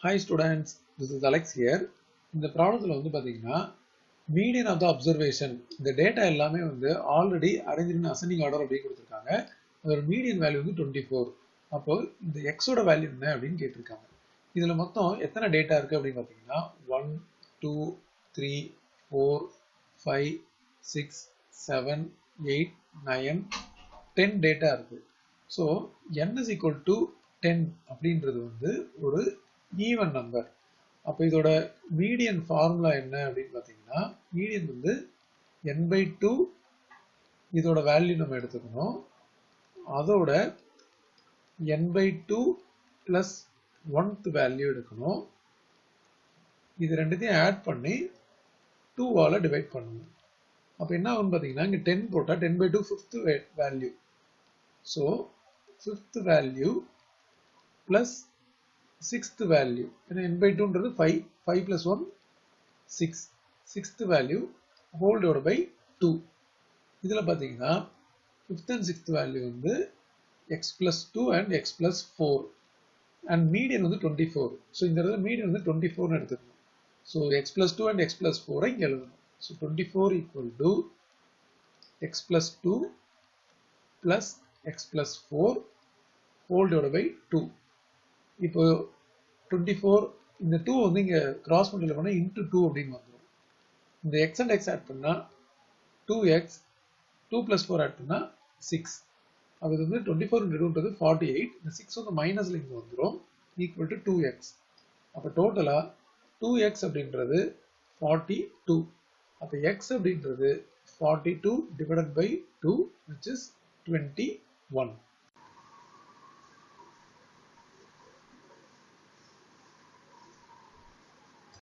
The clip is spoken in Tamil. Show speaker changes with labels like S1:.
S1: Hi students, this is Alex here. இந்த ப்ராப்ளத்தில் வந்து பார்த்தீங்கன்னா மீடியன் ஆஃப் த அப்சர்வேஷன் இந்த டேட்டா எல்லாமே வந்து ஆல்ரெடி அரேஞ்ச் இன் அசெண்டிங் ஆர்டர் அப்படின்னு கொடுத்துருக்காங்க. அதோட மீடியன் வேல்யூ வந்து 24. அப்போ இந்த எக்ஸோட வேல்யூ என்ன அப்படின்னு கேட்டிருக்காங்க. இதில் மொத்தம் எத்தனை டேட்டா இருக்குது அப்படின்னு பார்த்தீங்கன்னா 1, 2, 3, 4, 5, 6, 7, 8, 9, 10 டேட்டா இருக்குது. So n is equal to 10 அப்படின்றது வந்து ஒரு ஈவன் நம்பர். அப்போ இதோட மீடியன் ஃபார்முலா என்ன அப்படின்னு பார்த்தீங்கன்னா மீடியன் வந்து n/2 இதோட வேல்யூ நம்ம எடுத்துக்கணும். அதோட n/2 ப்ளஸ் 1th வேல்யூ எடுக்கணும். இது ரெண்டுத்தையும் ஆட் பண்ணி 2ஆல் டிவைட் பண்ணணும். அப்போ என்ன ஆகும்னு பார்த்தீங்கன்னா இங்கே 10 போட்டால் 10/2 5th value. So 5th value plus 6th value, ஏன்னா n/2ன்றது 5, 5 plus 1 6, 6th value whole divide by 2. இதில் பார்த்தீங்கன்னா 5th and 6th வேல்யூ வந்து x plus 2 and x plus 4 and median வந்து 24. ஸோ இந்த இடத்துல மீடியன் வந்து 24ன்னு எடுத்துக்கணும். So x plus 2 and x plus 4 இங்கே எழுதணும். So 24 equal to x plus 2 plus x plus 4 whole divide by 2. இப்போ 24 இந்த 2 வந்து இங்கே கிராஸ் மல்டிப்ளை பண்ணால் இன்ட்டு 2 அப்படின்னு வந்துடும். இந்த x and x ஆட் பண்ணால் 2x, 2 plus 4 ஆட் பண்ணால் 6. அப்போ இது வந்து 24 into 2ன்றது 48. இந்த 6 வந்து மைனஸில் இங்கே வந்துடும் ஈக்குவல் டு 2x. அப்போ டோட்டலாக 2x அப்படின்றது 42. அப்போ x அப்படின்றது 42 divided by 2 which is 21.